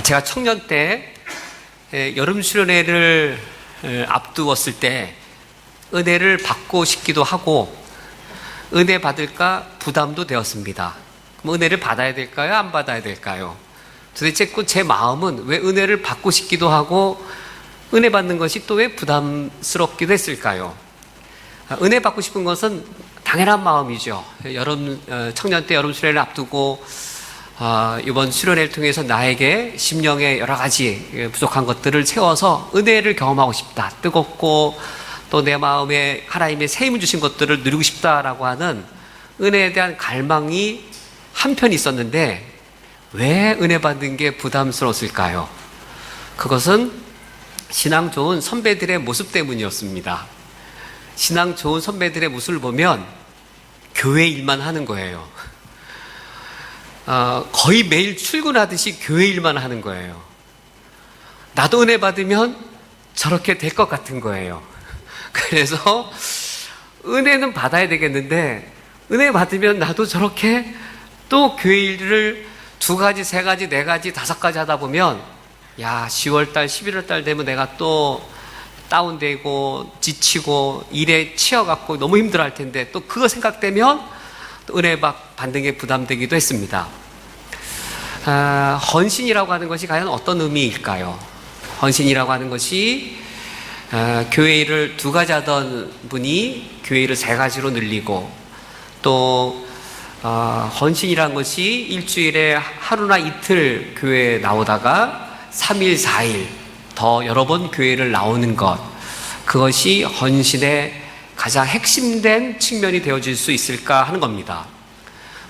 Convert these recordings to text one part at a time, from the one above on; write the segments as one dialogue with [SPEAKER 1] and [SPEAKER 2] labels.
[SPEAKER 1] 제가 청년 때 여름 수련회를 앞두었을 때 은혜를 받고 싶기도 하고 은혜 받을까 부담도 되었습니다. 그럼 은혜를 받아야 될까요? 안 받아야 될까요? 도대체 제 마음은 왜 은혜를 받고 싶기도 하고 은혜 받는 것이 또 왜 부담스럽기도 했을까요? 은혜 받고 싶은 것은 당연한 마음이죠. 청년 때 여름 수련회를 앞두고 이번 수련회를 통해서 나에게 심령의 여러 가지 부족한 것들을 채워서 은혜를 경험하고 싶다. 뜨겁고 또 내 마음에 하나님의 새 힘을 주신 것들을 누리고 싶다라고 하는 은혜에 대한 갈망이 한편 있었는데 왜 은혜 받는 게 부담스러웠을까요? 그것은 신앙 좋은 선배들의 모습 때문이었습니다. 신앙 좋은 선배들의 모습을 보면 교회 일만 하는 거예요. 거의 매일 출근하듯이 교회 일만 하는 거예요. 나도 은혜 받으면 저렇게 될 것 같은 거예요. 그래서 은혜는 받아야 되겠는데 은혜 받으면 나도 저렇게 또 교회 일을 2가지, 3가지, 4가지, 5가지 하다 보면 10월달, 11월달 되면 내가 또 다운되고 지치고 일에 치여갖고 너무 힘들어할 텐데 또 그거 생각되면 또 은혜 받는 게 부담되기도 했습니다. 헌신이라고 하는 것이 과연 어떤 의미일까요? 헌신이라고 하는 것이 교회 일을 2가지 하던 분이 교회 일을 3가지로 늘리고 또 헌신이라는 것이 일주일에 하루나 이틀 교회에 나오다가 3일, 4일 더 여러 번 교회를 나오는 것, 그것이 헌신의 가장 핵심된 측면이 되어질 수 있을까 하는 겁니다.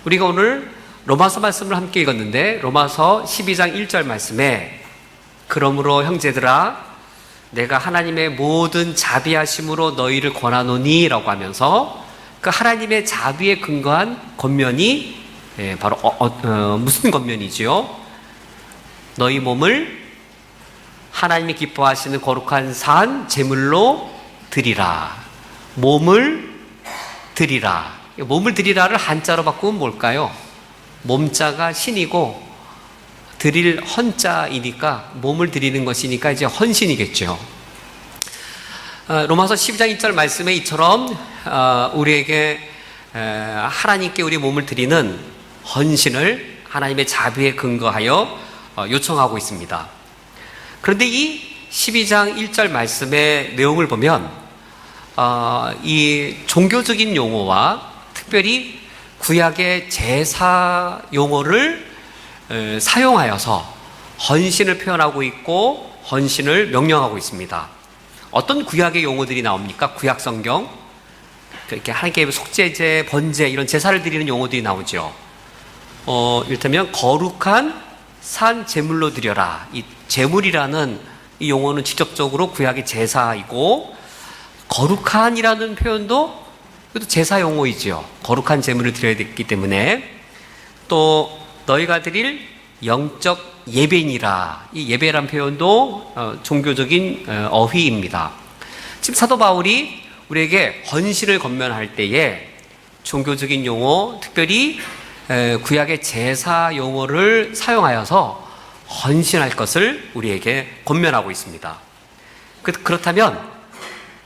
[SPEAKER 1] 우리가 오늘 로마서 말씀을 함께 읽었는데 로마서 12장 1절 말씀에 그러므로 형제들아 내가 하나님의 모든 자비하심으로 너희를 권하노니 라고 하면서 그 하나님의 자비에 근거한 권면이 바로 무슨 권면이지요? 너희 몸을 하나님이 기뻐하시는 거룩한 산 제물로 드리라. 몸을 드리라. 몸을 드리라를 한자로 바꾸면 뭘까요? 몸자가 신이고 드릴 헌자이니까 몸을 드리는 것이니까 이제 헌신이겠죠. 로마서 12장 1절 말씀에 이처럼 우리에게 하나님께 우리 몸을 드리는 헌신을 하나님의 자비에 근거하여 요청하고 있습니다. 그런데 이 12장 1절 말씀의 내용을 보면 이 종교적인 용어와 특별히 구약의 제사 용어를 사용하여서 헌신을 표현하고 있고 헌신을 명령하고 있습니다. 어떤 구약의 용어들이 나옵니까? 구약 성경 이렇게 하나님께 속죄제, 번제 이런 제사를 드리는 용어들이 나오죠. 이를테면 거룩한 산 제물로 드려라. 이 제물이라는 이 용어는 직접적으로 구약의 제사이고 거룩한이라는 표현도 이것도 제사 용어이죠. 거룩한 제물을 드려야 되기 때문에 또 너희가 드릴 영적 예배니라. 이 예배란 표현도 종교적인 어휘입니다. 지금 사도 바울이 우리에게 헌신을 권면할 때에 종교적인 용어, 특별히 구약의 제사 용어를 사용하여서 헌신할 것을 우리에게 권면하고 있습니다. 그렇다면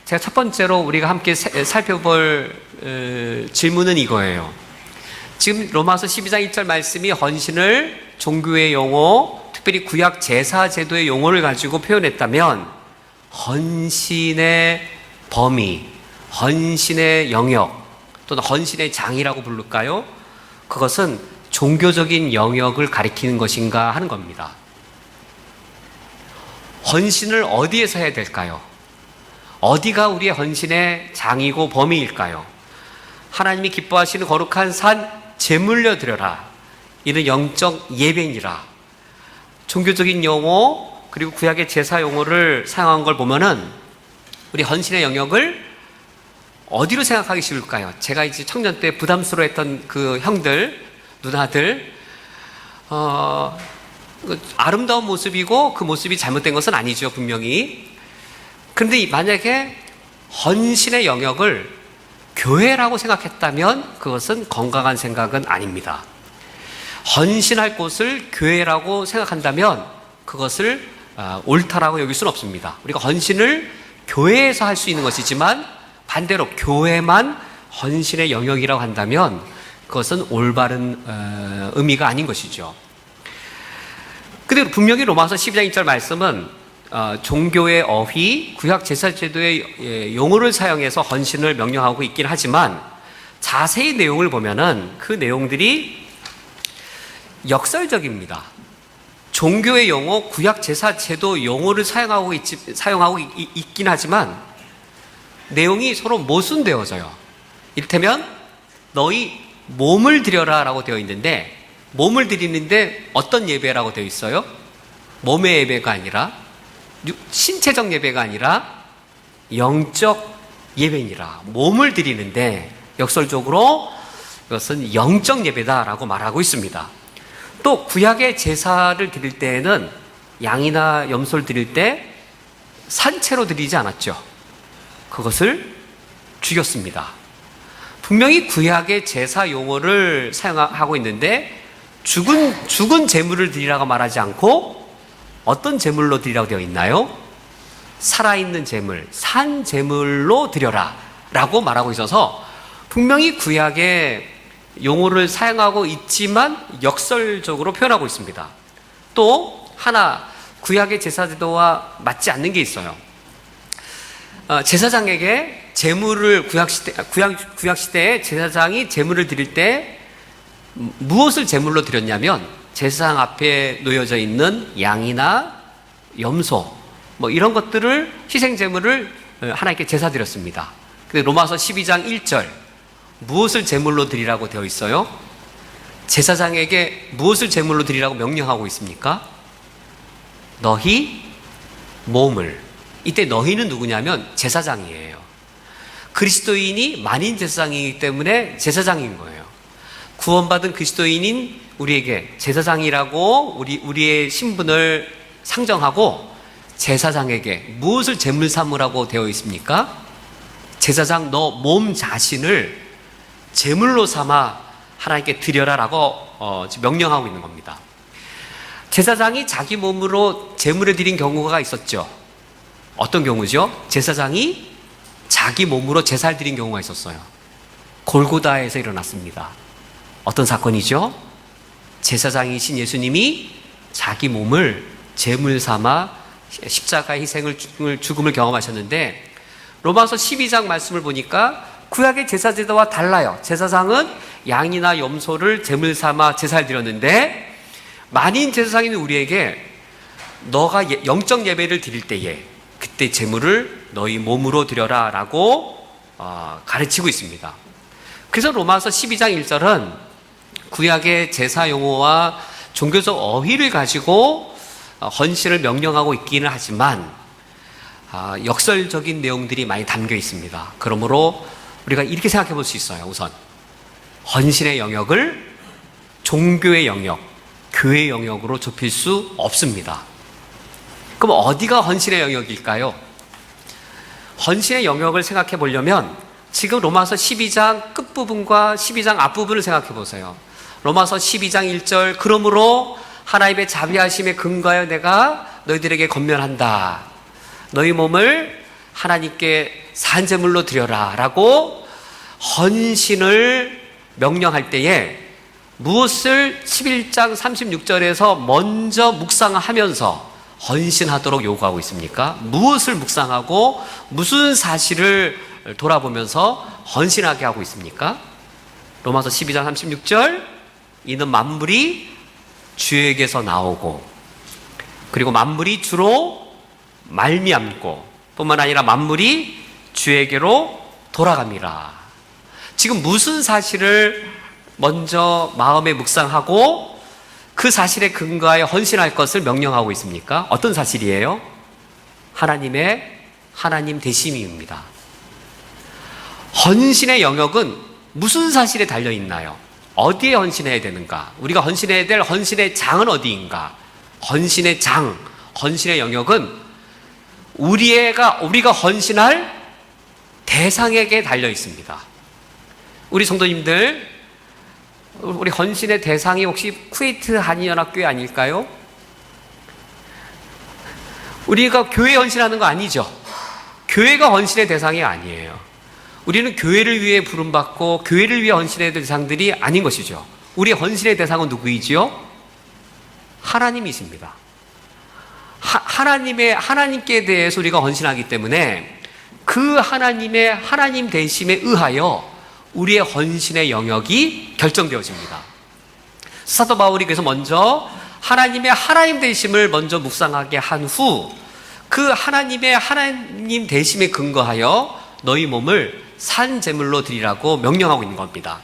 [SPEAKER 1] 제가 첫 번째로 우리가 함께 살펴볼 질문은 이거예요. 지금 로마서 12장 1절 말씀이 헌신을 종교의 용어, 특별히 구약 제사 제도의 용어를 가지고 표현했다면 헌신의 범위, 헌신의 영역 또는 헌신의 장이라고 부를까요? 그것은 종교적인 영역을 가리키는 것인가 하는 겁니다. 헌신을 어디에서 해야 될까요? 어디가 우리의 헌신의 장이고 범위일까요? 하나님이 기뻐하시는 거룩한 산 제물려 드려라. 이는 영적 예배니라. 종교적인 용어 그리고 구약의 제사 용어를 사용한 걸 보면은 우리 헌신의 영역을 어디로 생각하기 쉬울까요? 제가 이제 청년 때 부담스러워했던 그 형들, 누나들, 아름다운 모습이고 그 모습이 잘못된 것은 아니죠, 분명히. 그런데 만약에 헌신의 영역을 교회라고 생각했다면 그것은 건강한 생각은 아닙니다. 헌신할 곳을 교회라고 생각한다면 그것을 옳다라고 여길 수는 없습니다. 우리가 헌신을 교회에서 할 수 있는 것이지만 반대로 교회만 헌신의 영역이라고 한다면 그것은 올바른 의미가 아닌 것이죠. 그런데 분명히 로마서 12장 1절 말씀은 종교의 어휘, 구약 제사제도의 용어를 사용해서 헌신을 명령하고 있긴 하지만 자세히 내용을 보면은 그 내용들이 역설적입니다. 종교의 용어, 구약 제사제도 용어를 사용하고 있긴 하지만 내용이 서로 모순되어져요. 이를테면 너희 몸을 드려라 라고 되어 있는데 몸을 드리는데 어떤 예배라고 되어 있어요? 몸의 예배가 아니라 신체적 예배가 아니라 영적 예배니라. 몸을 드리는데 역설적으로 이것은 영적 예배다라고 말하고 있습니다. 또 구약의 제사를 드릴 때에는 양이나 염소를 드릴 때 산채로 드리지 않았죠. 그것을 죽였습니다. 분명히 구약의 제사 용어를 사용하고 있는데 죽은 제물을 드리라고 말하지 않고 어떤 제물로 드리라고 되어 있나요? 살아있는 제물, 산 제물로 드려라 라고 말하고 있어서 분명히 구약의 용어를 사용하고 있지만 역설적으로 표현하고 있습니다. 또 하나 구약의 제사제도와 맞지 않는 게 있어요. 제사장에게 제물을 구약시대에 제사장이 제물을 드릴 때 무엇을 제물로 드렸냐면 제사장 앞에 놓여져 있는 양이나 염소 뭐 이런 것들을 희생 제물을 하나님께 제사 드렸습니다. 근데 로마서 12장 1절 무엇을 제물로 드리라고 되어 있어요? 제사장에게 무엇을 제물로 드리라고 명령하고 있습니까? 너희 몸을. 이때 너희는 누구냐면 제사장이에요. 그리스도인이 만인 제사장이기 때문에 제사장인 거예요. 구원받은 그리스도인인 우리에게 제사장이라고 우리의 신분을 상정하고 제사장에게 무엇을 제물 삼으라고 되어 있습니까? 제사장 너 몸 자신을 제물로 삼아 하나님께 드려라라고 명령하고 있는 겁니다. 제사장이 자기 몸으로 제물을 드린 경우가 있었죠. 어떤 경우죠? 제사장이 자기 몸으로 제사를 드린 경우가 있었어요. 골고다에서 일어났습니다. 어떤 사건이죠? 제사장이신 예수님이 자기 몸을 제물 삼아 십자가의 희생을 죽음을 경험하셨는데 로마서 12장 말씀을 보니까 구약의 제사제도와 달라요. 제사장은 양이나 염소를 제물 삼아 제사를 드렸는데 만인 제사장인 우리에게 너가 영적 예배를 드릴 때에 그때 제물을 너희 몸으로 드려라 라고 가르치고 있습니다. 그래서 로마서 12장 1절은 구약의 제사 용어와 종교적 어휘를 가지고 헌신을 명령하고 있기는 하지만 역설적인 내용들이 많이 담겨 있습니다. 그러므로 우리가 이렇게 생각해 볼 수 있어요. 우선 헌신의 영역을 종교의 영역, 교회의 영역으로 좁힐 수 없습니다. 그럼 어디가 헌신의 영역일까요? 헌신의 영역을 생각해 보려면 지금 로마서 12장 끝부분과 12장 앞부분을 생각해 보세요. 로마서 12장 1절 그러므로 하나님의 자비하심에 근거하여 내가 너희들에게 권면한다. 너희 몸을 하나님께 산제물로 드려라 라고 헌신을 명령할 때에 무엇을 11장 36절에서 먼저 묵상하면서 헌신하도록 요구하고 있습니까? 무엇을 묵상하고 무슨 사실을 돌아보면서 헌신하게 하고 있습니까? 로마서 12장 36절 이는 만물이 주에게서 나오고 그리고 만물이 주로 말미암고 뿐만 아니라 만물이 주에게로 돌아갑니다. 지금 무슨 사실을 먼저 마음에 묵상하고 그 사실에 근거하여 헌신할 것을 명령하고 있습니까? 어떤 사실이에요? 하나님 대심입니다. 헌신의 영역은 무슨 사실에 달려 있나요? 어디에 헌신해야 되는가? 우리가 헌신해야 될 헌신의 장은 어디인가? 헌신의 장, 헌신의 영역은 우리가 헌신할 대상에게 달려 있습니다. 우리 성도님들, 우리 헌신의 대상이 혹시 쿠웨이트 한인연합교회 아닐까요? 우리가 교회 헌신하는 거 아니죠. 교회가 헌신의 대상이 아니에요. 우리는 교회를 위해 부름받고 교회를 위해 헌신의 대상들이 아닌 것이죠. 우리의 헌신의 대상은 누구이지요? 하나님이십니다. 하나님께 대해서 우리가 헌신하기 때문에 그 하나님의 하나님 되심에 의하여 우리의 헌신의 영역이 결정되어집니다. 사도 바울이 그래서 먼저 하나님의 하나님 되심을 먼저 묵상하게 한 후 그 하나님의 하나님 되심에 근거하여 너희 몸을 산 제물로 드리라고 명령하고 있는 겁니다.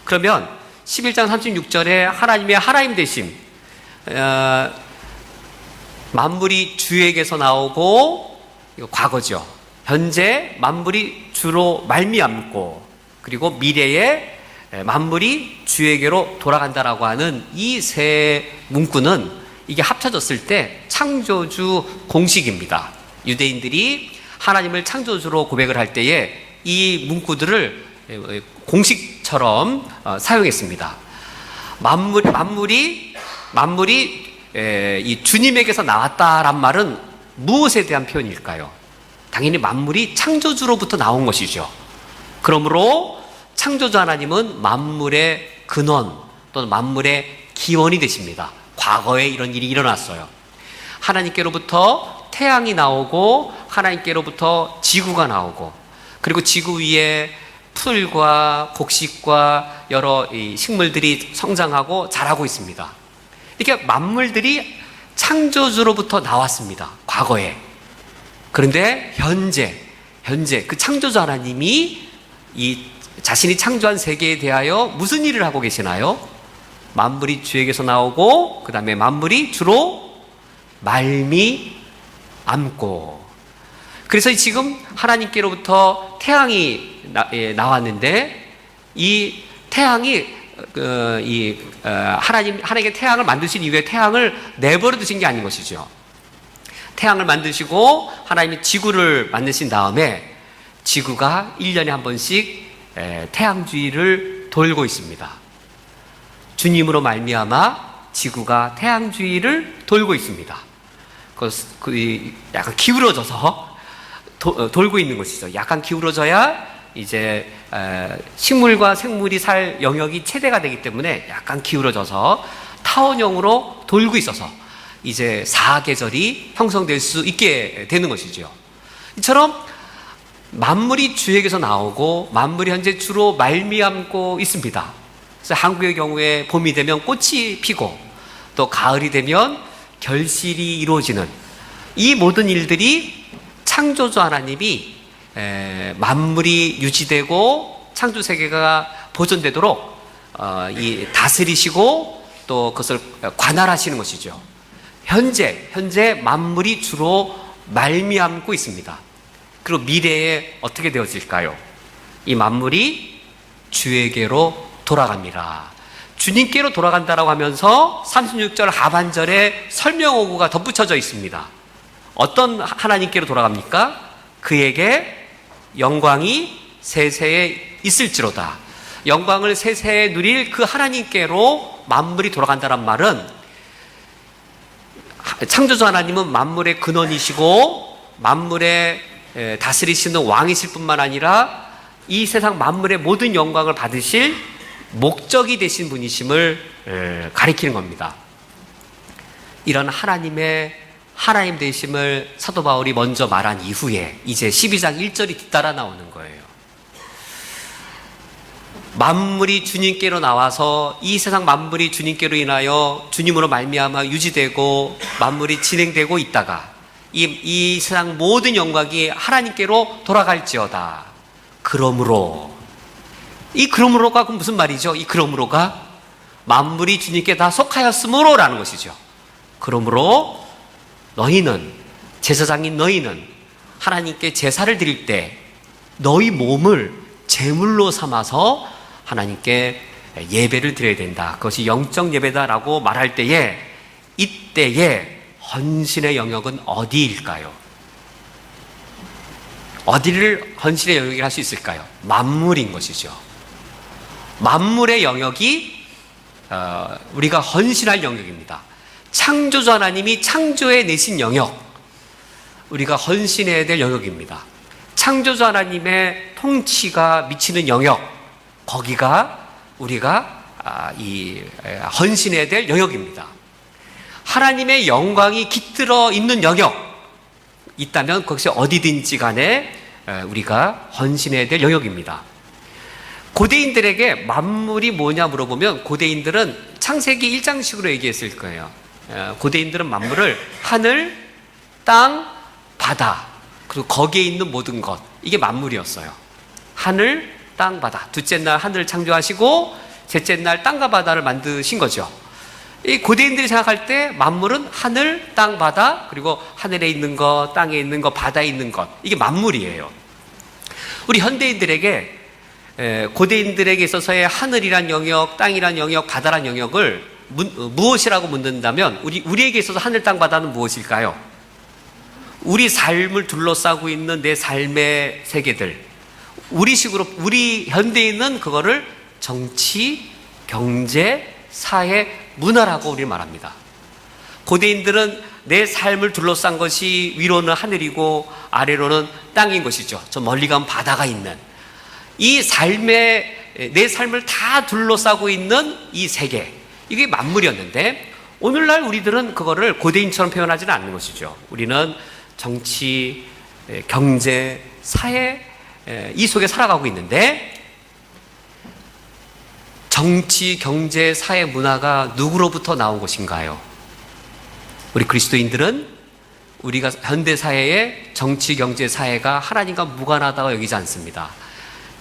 [SPEAKER 1] 그러면 11장 36절에 하나님의 하나님 되심, 만물이 주에게서 나오고, 이거 과거죠. 현재 만물이 주로 말미암고, 그리고 미래에 만물이 주에게로 돌아간다라고 하는 이 세 문구는 이게 합쳐졌을 때 창조주 공식입니다. 유대인들이 하나님을 창조주로 고백을 할 때에 이 문구들을 공식처럼 사용했습니다. 만물이 이 주님에게서 나왔다란 말은 무엇에 대한 표현일까요? 당연히 만물이 창조주로부터 나온 것이죠. 그러므로 창조주 하나님은 만물의 근원 또는 만물의 기원이 되십니다. 과거에 이런 일이 일어났어요. 하나님께로부터 태양이 나오고 이하나님께로부터 지구가 나오고, 그리고 지구 위에 풀과 곡식과 여러 식물들이 성장하고 자라고 있습니다. 이렇게 만물들이 창조주로부터 나왔습니다. 과거에. 그런데 현재 그 창조주 하나님이 이 자신이 창조한 세계에 대하여 무슨 일을 하고 계시나요? 만물이 주에게서 나오고 그 다음에 만물이 주로 말미암고, 그래서 지금 하나님께로부터 태양이 나왔는데 이 태양이 하나님의 태양을 만드신 이후에 태양을 내버려 두신 게 아닌 것이죠. 태양을 만드시고 하나님이 지구를 만드신 다음에 지구가 1년에 한 번씩 태양 주위를 돌고 있습니다. 주님으로 말미암아 지구가 태양 주위를 돌고 있습니다. 약간 기울어져서 돌고 있는 것이죠. 약간 기울어져야 이제 식물과 생물이 살 영역이 최대가 되기 때문에 약간 기울어져서 타원형으로 돌고 있어서 이제 사계절이 형성될 수 있게 되는 것이죠. 이처럼 만물이 주에게서 나오고 만물이 현재 주로 말미암고 있습니다. 그래서 한국의 경우에 봄이 되면 꽃이 피고 또 가을이 되면 결실이 이루어지는 이 모든 일들이 창조주 하나님이 만물이 유지되고 창조 세계가 보존되도록 다스리시고 또 그것을 관할하시는 것이죠. 현재 만물이 주로 말미암고 있습니다. 그리고 미래에 어떻게 되어질까요? 이 만물이 주에게로 돌아갑니다. 주님께로 돌아간다라고 하면서 36절 하반절에 설명어구가 덧붙여져 있습니다. 어떤 하나님께로 돌아갑니까? 그에게 영광이 세세에 있을지로다. 영광을 세세에 누릴 그 하나님께로 만물이 돌아간다는 말은 창조주 하나님은 만물의 근원이시고 만물의 다스리시는 왕이실 뿐만 아니라 이 세상 만물의 모든 영광을 받으실 목적이 되신 분이심을 가리키는 겁니다. 이런 하나님 되심을 사도 바울이 먼저 말한 이후에 이제 12장 1절이 뒤따라 나오는 거예요. 만물이 주님께로 나와서 이 세상 만물이 주님께로 인하여 주님으로 말미암아 유지되고 만물이 진행되고 있다가 이 세상 모든 영광이 하나님께로 돌아갈지어다. 그러므로, 이 그러므로가 무슨 말이죠? 이 그러므로가 만물이 주님께 다 속하였으므로 라는 것이죠. 그러므로 너희는, 제사장인 너희는 하나님께 제사를 드릴 때 너희 몸을 제물로 삼아서 하나님께 예배를 드려야 된다. 그것이 영적 예배다라고 말할 때에 이때에 헌신의 영역은 어디일까요? 어디를 헌신의 영역이라 할 수 있을까요? 만물인 것이죠. 만물의 영역이 우리가 헌신할 영역입니다. 창조주 하나님이 창조해 내신 영역, 우리가 헌신해야 될 영역입니다. 창조주 하나님의 통치가 미치는 영역, 거기가 우리가 헌신해야 될 영역입니다. 하나님의 영광이 깃들어 있는 영역 있다면 그것이 어디든지 간에 우리가 헌신해야 될 영역입니다. 고대인들에게 만물이 뭐냐 물어보면 고대인들은 창세기 1장식으로 얘기했을 거예요. 고대인들은 만물을 하늘, 땅, 바다, 그리고 거기에 있는 모든 것, 이게 만물이었어요. 하늘, 땅, 바다. 둘째 날 하늘을 창조하시고 셋째 날 땅과 바다를 만드신 거죠. 이 고대인들이 생각할 때 만물은 하늘, 땅, 바다, 그리고 하늘에 있는 것, 땅에 있는 것, 바다에 있는 것, 이게 만물이에요. 우리 현대인들에게, 고대인들에게 있어서의 하늘이란 영역, 땅이란 영역, 바다란 영역을 무엇이라고 묻는다면 우리에게 있어서 하늘, 땅, 바다는 무엇일까요? 우리 삶을 둘러싸고 있는 내 삶의 세계들, 우리 현대인은 그거를 정치, 경제, 사회, 문화라고 우리 말합니다. 고대인들은 내 삶을 둘러싼 것이 위로는 하늘이고 아래로는 땅인 것이죠. 저 멀리 가면 바다가 있는 이 내 삶을 다 둘러싸고 있는 이 세계, 이게 만물이었는데 오늘날 우리들은 그거를 고대인처럼 표현하지는 않는 것이죠. 우리는 정치, 경제, 사회, 이 속에 살아가고 있는데 정치, 경제, 사회, 문화가 누구로부터 나온 것인가요? 우리 그리스도인들은 우리가 현대사회의 정치, 경제, 사회가 하나님과 무관하다고 여기지 않습니다.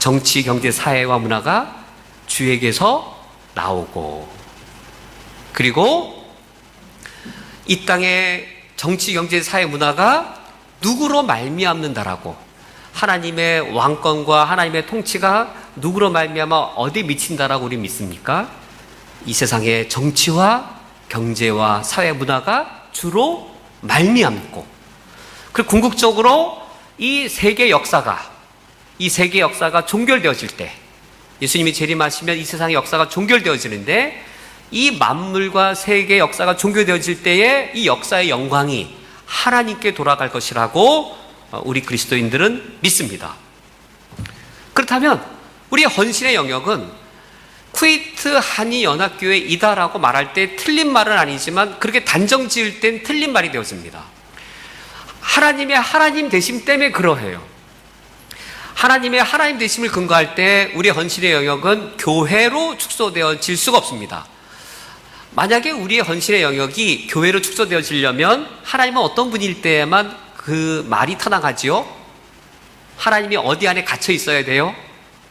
[SPEAKER 1] 정치, 경제, 사회와 문화가 주에게서 나오고, 그리고 이 땅의 정치, 경제, 사회, 문화가 누구로 말미암는다라고, 하나님의 왕권과 하나님의 통치가 누구로 말미암아 어디에 미친다라고 우리 믿습니까? 이 세상의 정치와 경제와 사회, 문화가 주로 말미암고, 그리고 궁극적으로 이 세계 역사가 종결되어질 때, 예수님이 재림하시면 이 세상의 역사가 종결되어지는데, 이 만물과 세계 역사가 종결되어질 때에 이 역사의 영광이 하나님께 돌아갈 것이라고 우리 그리스도인들은 믿습니다. 그렇다면 우리 헌신의 영역은 쿠웨이트 한인연합교회이다라고 말할 때 틀린 말은 아니지만 그렇게 단정 지을 땐 틀린 말이 되어집니다. 하나님의 하나님 되심 때문에 그러해요. 하나님의 하나님 되심을 근거할 때 우리 헌신의 영역은 교회로 축소되어질 수가 없습니다. 만약에 우리의 헌신의 영역이 교회로 축소되어지려면 하나님은 어떤 분일 때에만 그 말이 타당하지요? 하나님이 어디 안에 갇혀 있어야 돼요?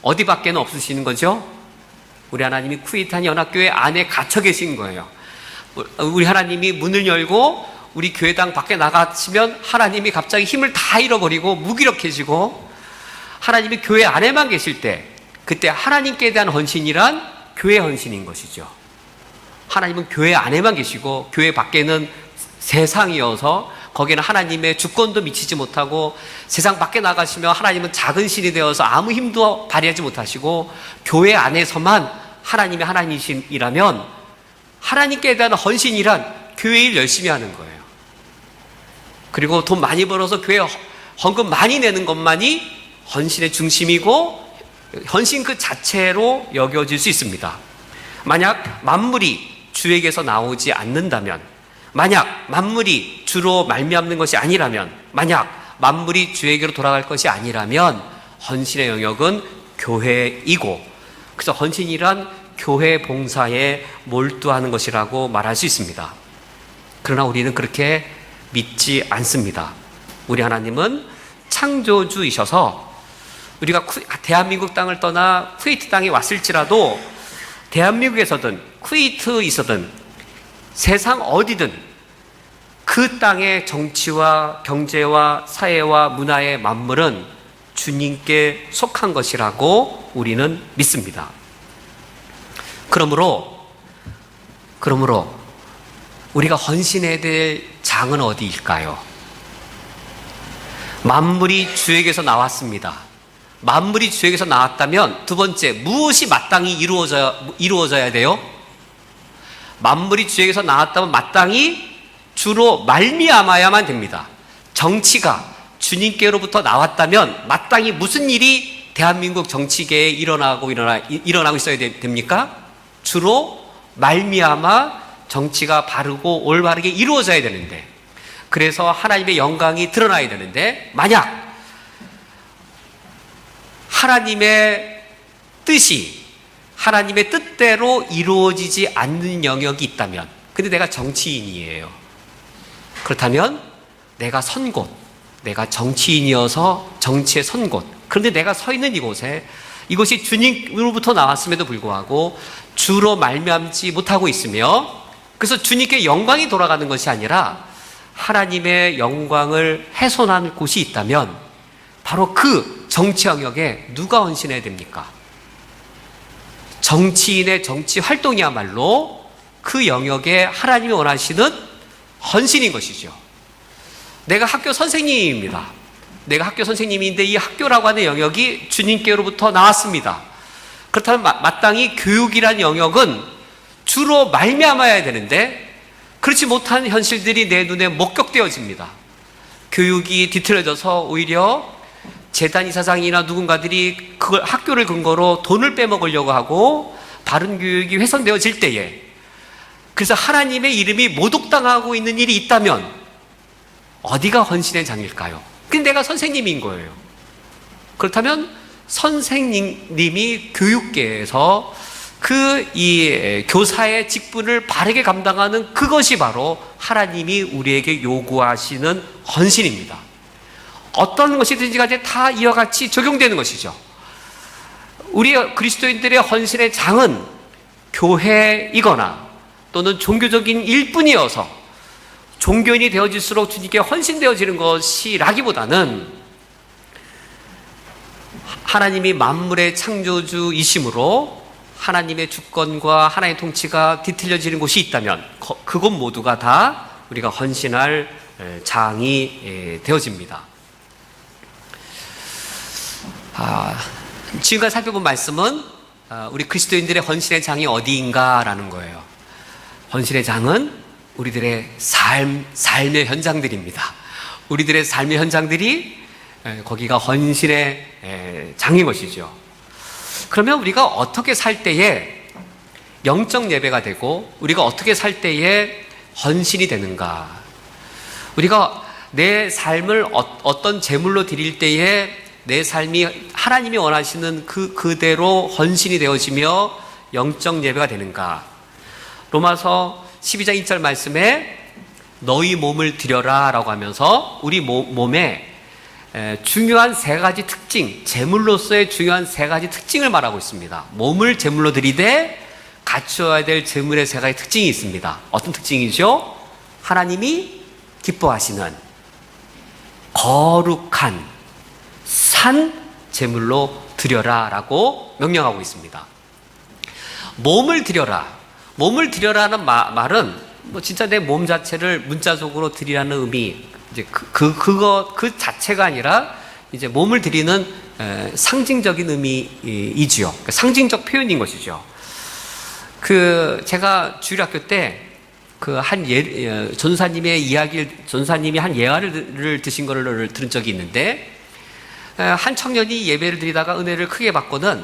[SPEAKER 1] 어디 밖에는 없으시는 거죠? 우리 하나님이 쿠웨이트 한인연합교회 안에 갇혀 계신 거예요. 우리 하나님이 문을 열고 우리 교회당 밖에 나가시면 하나님이 갑자기 힘을 다 잃어버리고 무기력해지고, 하나님이 교회 안에만 계실 때 그때 하나님께 대한 헌신이란 교회 헌신인 것이죠. 하나님은 교회 안에만 계시고 교회 밖에는 세상이어서 거기는 하나님의 주권도 미치지 못하고, 세상 밖에 나가시면 하나님은 작은 신이 되어서 아무 힘도 발휘하지 못하시고, 교회 안에서만 하나님이 하나님이시라면 하나님께 대한 헌신이란 교회 일 열심히 하는 거예요. 그리고 돈 많이 벌어서 교회 헌금 많이 내는 것만이 헌신의 중심이고 헌신 그 자체로 여겨질 수 있습니다. 만약 만물이 주에게서 나오지 않는다면, 만약 만물이 주로 말미암는 것이 아니라면, 만약 만물이 주에게로 돌아갈 것이 아니라면 헌신의 영역은 교회이고, 그래서 헌신이란 교회 봉사에 몰두하는 것이라고 말할 수 있습니다. 그러나 우리는 그렇게 믿지 않습니다. 우리 하나님은 창조주이셔서 우리가 대한민국 땅을 떠나 쿠웨이트 땅에 왔을지라도 대한민국에서든 쿠웨이트에 있어든 세상 어디든 그 땅의 정치와 경제와 사회와 문화의 만물은 주님께 속한 것이라고 우리는 믿습니다. 그러므로 우리가 헌신해야 될 장은 어디일까요? 만물이 주에게서 나왔습니다. 만물이 주에게서 나왔다면 두 번째, 무엇이 마땅히 이루어져야 돼요? 만물이 주에게서 나왔다면 마땅히 주로 말미암아야만 됩니다. 정치가 주님께로부터 나왔다면 마땅히 무슨 일이 대한민국 정치계에 일어나고 있어야 됩니까? 주로 말미암아 정치가 바르고 올바르게 이루어져야 되는데, 그래서 하나님의 영광이 드러나야 되는데, 만약 하나님의 뜻이 하나님의 뜻대로 이루어지지 않는 영역이 있다면, 근데 내가 정치인이에요. 그렇다면 내가 선 곳, 내가 정치인이어서 정치에 선 곳, 그런데 내가 서 있는 이곳이 주님으로부터 나왔음에도 불구하고 주로 말미암지 못하고 있으며, 그래서 주님께 영광이 돌아가는 것이 아니라 하나님의 영광을 훼손한 곳이 있다면, 바로 그 정치 영역에 누가 헌신해야 됩니까? 정치인의 정치 활동이야말로 그 영역에 하나님이 원하시는 헌신인 것이죠. 내가 학교 선생님입니다. 내가 학교 선생님인데 이 학교라고 하는 영역이 주님께로부터 나왔습니다. 그렇다면 마땅히 교육이라는 영역은 주로 말미암아야 되는데, 그렇지 못한 현실들이 내 눈에 목격되어집니다. 교육이 뒤틀려져서 오히려 재단 이사장이나 누군가들이 그걸 학교를 근거로 돈을 빼먹으려고 하고 바른 교육이 훼손되어질 때에, 그래서 하나님의 이름이 모독당하고 있는 일이 있다면 어디가 헌신의 장일까요? 근데 내가 선생님인 거예요. 그렇다면 선생님이 교육계에서 이 교사의 직분을 바르게 감당하는 그것이 바로 하나님이 우리에게 요구하시는 헌신입니다. 어떤 것이든지 간에 다 이와 같이 적용되는 것이죠. 우리 그리스도인들의 헌신의 장은 교회이거나 또는 종교적인 일뿐이어서 종교인이 되어질수록 주님께 헌신되어지는 것이라기보다는, 하나님이 만물의 창조주이심으로 하나님의 주권과 하나님의 통치가 뒤틀려지는 곳이 있다면 그곳 모두가 다 우리가 헌신할 장이 되어집니다. 지금까지 살펴본 말씀은 우리 그리스도인들의 헌신의 장이 어디인가라는 거예요. 헌신의 장은 우리들의 삶의 현장들입니다. 우리들의 삶의 현장들이 거기가 헌신의 장인 것이죠. 그러면 우리가 어떻게 살 때에 영적 예배가 되고, 우리가 어떻게 살 때에 헌신이 되는가? 우리가 내 삶을 어떤 제물로 드릴 때에 내 삶이 하나님이 원하시는 그대로 헌신이 되어지며 영적 예배가 되는가? 로마서 12장 1절 말씀에 너희 몸을 드려라 라고 하면서 우리 몸에 중요한 세 가지 특징, 제물로서의 중요한 세 가지 특징을 말하고 있습니다. 몸을 제물로 드리되 갖추어야 될 제물의 세 가지 특징이 있습니다. 어떤 특징이죠? 하나님이 기뻐하시는 거룩한 산 제물로 드려라 라고 명령하고 있습니다. 몸을 드려라. 몸을 드려라는 말은 진짜 내 몸 자체를 문자적으로 드리라는 의미, 이제 그 자체가 아니라 이제 몸을 드리는 상징적인 의미이지요. 그러니까 상징적 표현인 것이죠. 제가 주일학교 때 전사님이 한 예화를 드신 거를 들은 적이 있는데, 한 청년이 예배를 드리다가 은혜를 크게 받고는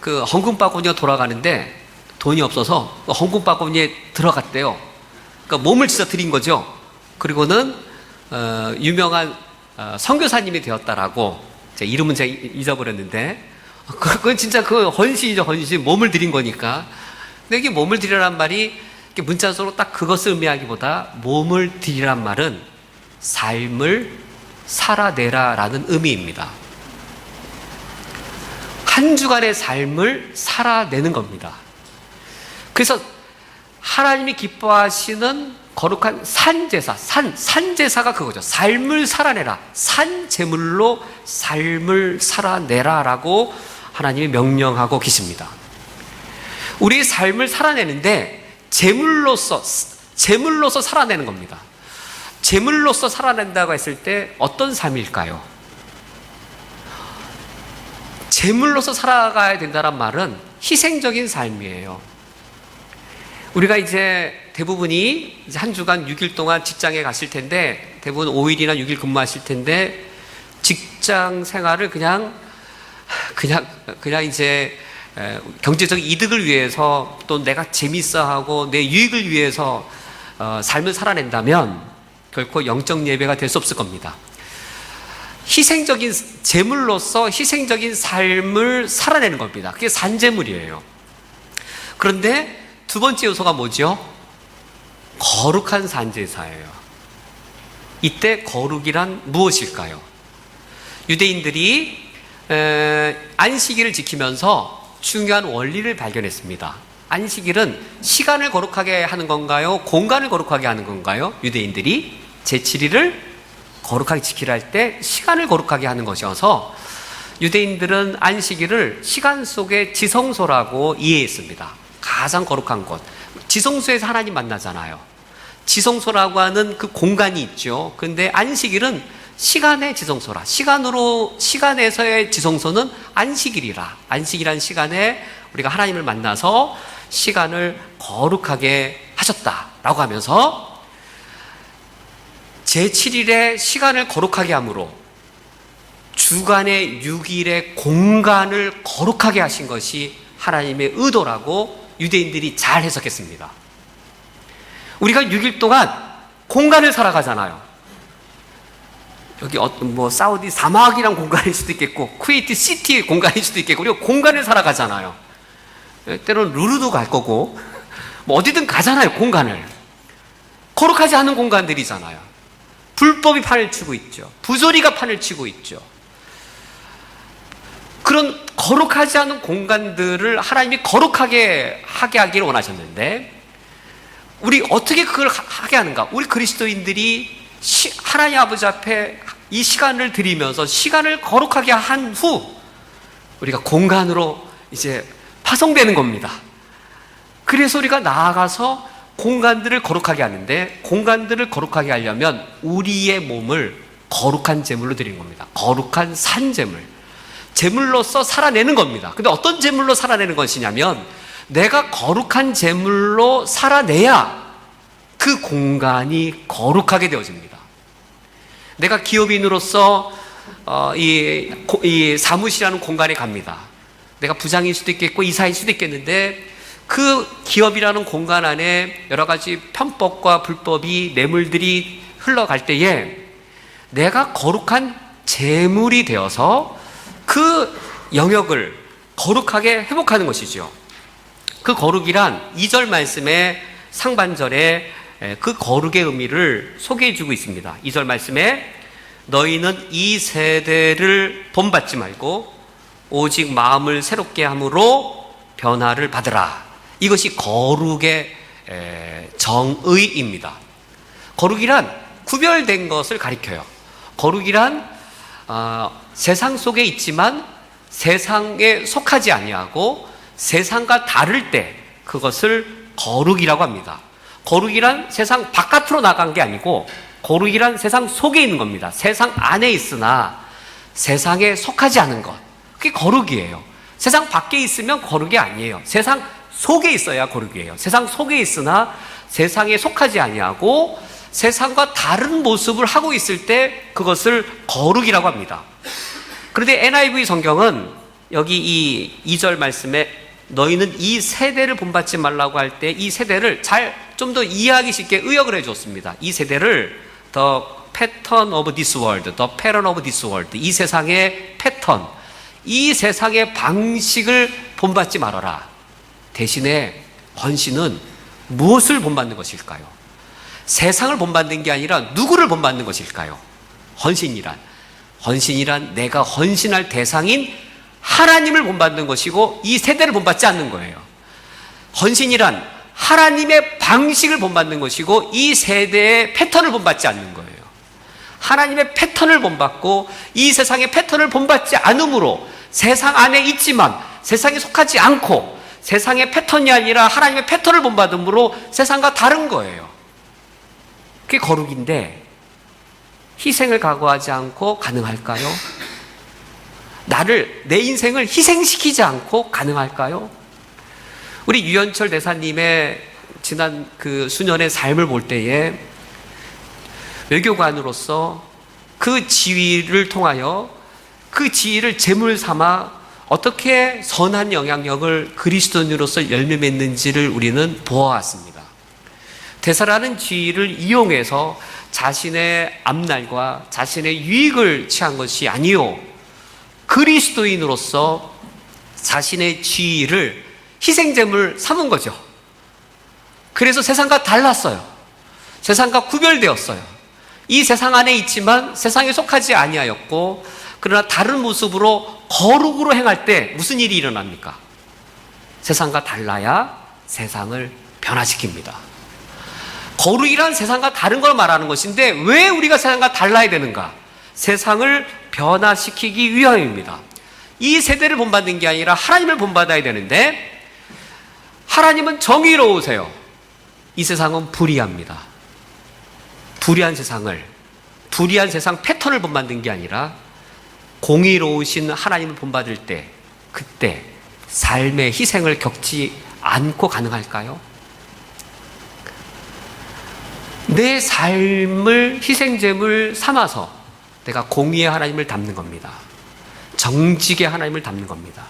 [SPEAKER 1] 헌금 바구니가 돌아가는데 돈이 없어서 헌금 바구니에 들어갔대요. 그러니까 몸을 진짜 드린 거죠. 그리고는 유명한 선교사님이 되었다라고, 제 이름은 제가 잊어버렸는데, 그건 진짜 헌신이죠, 헌신. 몸을 드린 거니까. 근데 이게 몸을 드리라는 말이 문자적으로 딱 그것을 의미하기보다, 몸을 드리란 말은 삶을 살아내라라는 의미입니다. 한 주간의 삶을 살아내는 겁니다. 그래서 하나님이 기뻐하시는 거룩한 산제사, 산제사가 그거죠. 삶을 살아내라. 산제물로 삶을 살아내라라고 하나님이 명령하고 계십니다. 우리의 삶을 살아내는데 제물로서 살아내는 겁니다. 제물로서 살아낸다고 했을 때 어떤 삶일까요? 제물로서 살아가야 된다는 말은 희생적인 삶이에요. 우리가 이제 대부분이 이제 한 주간 6일 동안 직장에 갔을 텐데, 대부분 5일이나 6일 근무하실 텐데, 직장 생활을 그냥 이제 경제적 이득을 위해서, 또 내가 재밌어하고 내 유익을 위해서 삶을 살아낸다면 결코 영적 예배가 될 수 없을 겁니다. 희생적인 제물로서 희생적인 삶을 살아내는 겁니다. 그게 산제물이에요. 그런데 두 번째 요소가 뭐죠? 거룩한 산제사예요. 이때 거룩이란 무엇일까요? 유대인들이 안식일을 지키면서 중요한 원리를 발견했습니다. 안식일은 시간을 거룩하게 하는 건가요? 공간을 거룩하게 하는 건가요? 유대인들이 제7일을 거룩하게 지키라 할 때 시간을 거룩하게 하는 것이어서 유대인들은 안식일을 시간 속의 지성소라고 이해했습니다. 가장 거룩한 곳. 지성소에서 하나님 만나잖아요. 지성소라고 하는 그 공간이 있죠. 근데 안식일은 시간의 지성소라. 시간에서의 지성소는 안식일이라. 안식이란 시간에 우리가 하나님을 만나서 시간을 거룩하게 하셨다라고 하면서 제7일에 시간을 거룩하게 함으로 주간의 6일의 공간을 거룩하게 하신 것이 하나님의 의도라고 유대인들이 잘 해석했습니다. 우리가 6일 동안 공간을 살아가잖아요. 여기 사우디 사막이란 공간일 수도 있겠고, 쿠웨이트 시티의 공간일 수도 있겠고, 우리가 공간을 살아가잖아요. 때로는 루르도 갈 거고, 어디든 가잖아요, 공간을. 거룩하지 않은 공간들이잖아요. 불법이 판을 치고 있죠. 부조리가 판을 치고 있죠. 그런 거룩하지 않은 공간들을 하나님이 거룩하게 하게 하기를 원하셨는데, 우리 어떻게 그걸 하게 하는가? 우리 그리스도인들이 하나님 아버지 앞에 이 시간을 드리면서 시간을 거룩하게 한 후 우리가 공간으로 이제 파송되는 겁니다. 그래서 우리가 나아가서 공간들을 거룩하게 하는데, 공간들을 거룩하게 하려면 우리의 몸을 거룩한 제물로 드리는 겁니다. 거룩한 산제물. 제물로서 살아내는 겁니다. 근데 어떤 제물로 살아내는 것이냐면, 내가 거룩한 제물로 살아내야 그 공간이 거룩하게 되어집니다. 내가 기업인으로서 이 사무실이라는 공간에 갑니다. 내가 부장일 수도 있겠고 이사일 수도 있겠는데, 그 기업이라는 공간 안에 여러 가지 편법과 불법이 뇌물들이 흘러갈 때에 내가 거룩한 제물이 되어서 그 영역을 거룩하게 회복하는 것이죠. 그 거룩이란 2절 말씀의 상반절에 그 거룩의 의미를 소개해 주고 있습니다. 2절 말씀에 너희는 이 세대를 본받지 말고 오직 마음을 새롭게 함으로 변화를 받으라. 이것이 거룩의 정의입니다. 거룩이란 구별된 것을 가리켜요. 거룩이란 세상 속에 있지만 세상에 속하지 아니하고 세상과 다를 때 그것을 거룩이라고 합니다. 거룩이란 세상 바깥으로 나간 게 아니고 거룩이란 세상 속에 있는 겁니다. 세상 안에 있으나 세상에 속하지 않은 것. 그게 거룩이에요. 세상 밖에 있으면 거룩이 아니에요. 세상 속에 있어야 거룩이에요. 세상 속에 있으나 세상에 속하지 아니하고 세상과 다른 모습을 하고 있을 때 그것을 거룩이라고 합니다. 그런데 NIV 성경은 여기 이 2절 말씀에 너희는 이 세대를 본받지 말라고 할 때 이 세대를 좀 더 이해하기 쉽게 의역을 해줬습니다. 이 세대를 The pattern of this world, the pattern of this world, 이 세상의 패턴, 이 세상의 방식을 본받지 말아라. 대신에 헌신은 무엇을 본받는 것일까요? 세상을 본받는 게 아니라 누구를 본받는 것일까요? 헌신이란 내가 헌신할 대상인 하나님을 본받는 것이고 이 세대를 본받지 않는 거예요. 헌신이란 하나님의 방식을 본받는 것이고 이 세대의 패턴을 본받지 않는 거예요. 하나님의 패턴을 본받고 이 세상의 패턴을 본받지 않으므로 세상 안에 있지만 세상에 속하지 않고 세상의 패턴이 아니라 하나님의 패턴을 본받음으로 세상과 다른 거예요. 그게 거룩인데 희생을 각오하지 않고 가능할까요? 내 인생을 희생시키지 않고 가능할까요? 우리 유현철 대사님의 지난 그 수년의 삶을 볼 때에 외교관으로서 그 지위를 통하여 그 지위를 재물 삼아 어떻게 선한 영향력을 그리스도인으로서 열매 맺는지를 우리는 보아왔습니다. 대사라는 지위를 이용해서 자신의 앞날과 자신의 유익을 취한 것이 아니요, 그리스도인으로서 자신의 지위를 희생제물 삼은 거죠. 그래서 세상과 달랐어요. 세상과 구별되었어요. 이 세상 안에 있지만 세상에 속하지 아니하였고, 그러나 다른 모습으로 거룩으로 행할 때 무슨 일이 일어납니까? 세상과 달라야 세상을 변화시킵니다. 거룩이란 세상과 다른 걸 말하는 것인데 왜 우리가 세상과 달라야 되는가? 세상을 변화시키기 위함입니다. 이 세대를 본받는 게 아니라 하나님을 본받아야 되는데, 하나님은 정의로우세요. 이 세상은 불의합니다. 불의한 세상 패턴을 본받는 게 아니라 공의로우신 하나님을 본받을 때, 그때 삶의 희생을 겪지 않고 가능할까요? 내 삶을 희생제물 삼아서 내가 공의의 하나님을 닮는 겁니다. 정직의 하나님을 닮는 겁니다.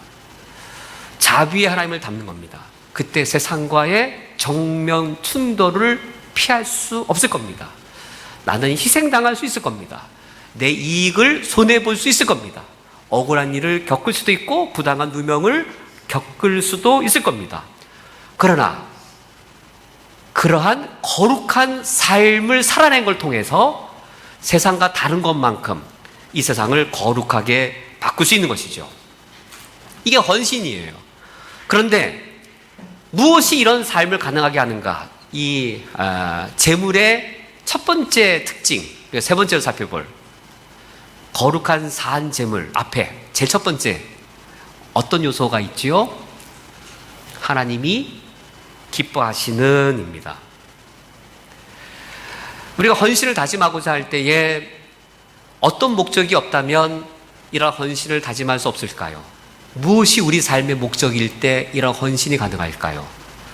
[SPEAKER 1] 자비의 하나님을 닮는 겁니다. 그때 세상과의 정면 충돌을 피할 수 없을 겁니다. 나는 희생당할 수 있을 겁니다. 내 이익을 손해볼 수 있을 겁니다. 억울한 일을 겪을 수도 있고 부당한 누명을 겪을 수도 있을 겁니다. 그러나 그러한 거룩한 삶을 살아낸 걸 통해서 세상과 다른 것만큼 이 세상을 거룩하게 바꿀 수 있는 것이죠. 이게 헌신이에요. 그런데 무엇이 이런 삶을 가능하게 하는가? 이 재물의 첫 번째 특징, 세 번째로 살펴볼 거룩한 산 재물 앞에 제일 첫 번째 어떤 요소가 있지요? 하나님이 기뻐하시는 입니다. 우리가 헌신을 다짐하고자 할 때에 어떤 목적이 없다면 이런 헌신을 다짐할 수 없을까요? 무엇이 우리 삶의 목적일 때 이런 헌신이 가능할까요?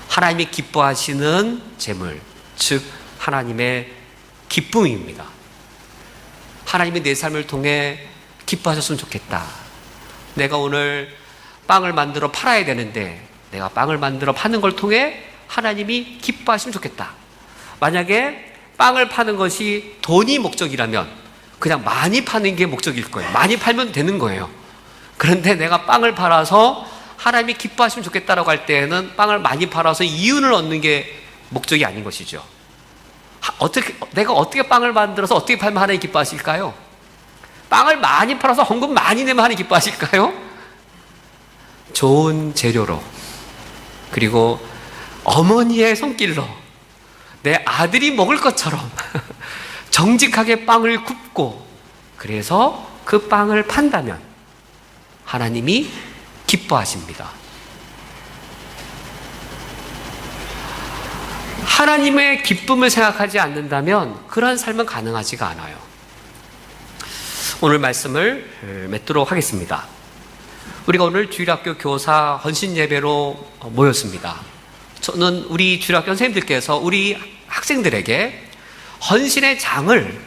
[SPEAKER 1] 하나님이 기뻐하시는 재물, 즉 하나님의 기쁨입니다. 하나님이 내 삶을 통해 기뻐하셨으면 좋겠다. 내가 오늘 빵을 만들어 팔아야 되는데 내가 빵을 만들어 파는 걸 통해 하나님이 기뻐하시면 좋겠다. 만약에 빵을 파는 것이 돈이 목적이라면 그냥 많이 파는 게 목적일 거예요. 많이 팔면 되는 거예요. 그런데 내가 빵을 팔아서 하나님이 기뻐하시면 좋겠다라고 할 때에는 빵을 많이 팔아서 이윤을 얻는 게 목적이 아닌 것이죠. 내가 어떻게 빵을 만들어서 어떻게 팔면 하나님이 기뻐하실까요? 빵을 많이 팔아서 헌금 많이 내면 하나님이 기뻐하실까요? 좋은 재료로, 그리고 어머니의 손길로 내 아들이 먹을 것처럼 정직하게 빵을 굽고, 그래서 그 빵을 판다면 하나님이 기뻐하십니다. 하나님의 기쁨을 생각하지 않는다면 그러한 삶은 가능하지가 않아요. 오늘 말씀을 맺도록 하겠습니다. 우리가 오늘 주일학교 교사 헌신 예배로 모였습니다. 저는 우리 주일학교 선생님들께서 우리 학생들에게 헌신의 장을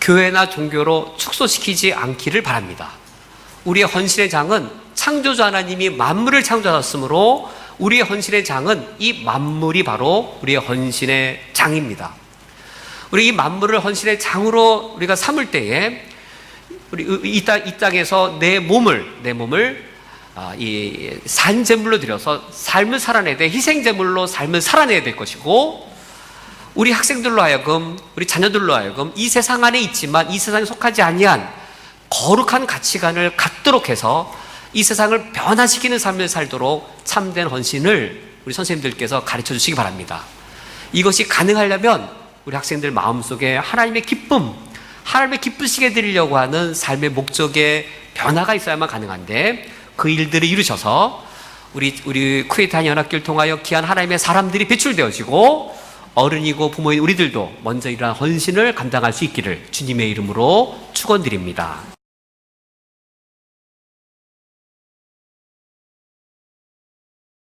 [SPEAKER 1] 교회나 종교로 축소시키지 않기를 바랍니다. 우리의 헌신의 장은 창조주 하나님이 만물을 창조하셨으므로 우리의 헌신의 장은 이 만물이 바로 우리의 헌신의 장입니다. 우리 이 만물을 헌신의 장으로 우리가 삼을 때에 우리 이 땅에서 내 몸을 이 산제물로 들여서 삶을 살아내야 돼. 희생제물로 삶을 살아내야 될 것이고, 우리 학생들로 하여금, 우리 자녀들로 하여금 이 세상 안에 있지만 이 세상에 속하지 아니한 거룩한 가치관을 갖도록 해서 이 세상을 변화시키는 삶을 살도록 참된 헌신을 우리 선생님들께서 가르쳐 주시기 바랍니다. 이것이 가능하려면 우리 학생들 마음속에 하나님의 기쁨, 하나님의 기쁘시게 드리려고 하는 삶의 목적의 변화가 있어야만 가능한데, 그 일들을 이루셔서 우리 쿠웨이트 한인연합교를 통하여 귀한 하나님의 사람들이 배출되어지고 어른이고 부모인 우리들도 먼저 이러한 헌신을 감당할 수 있기를 주님의 이름으로 축원드립니다.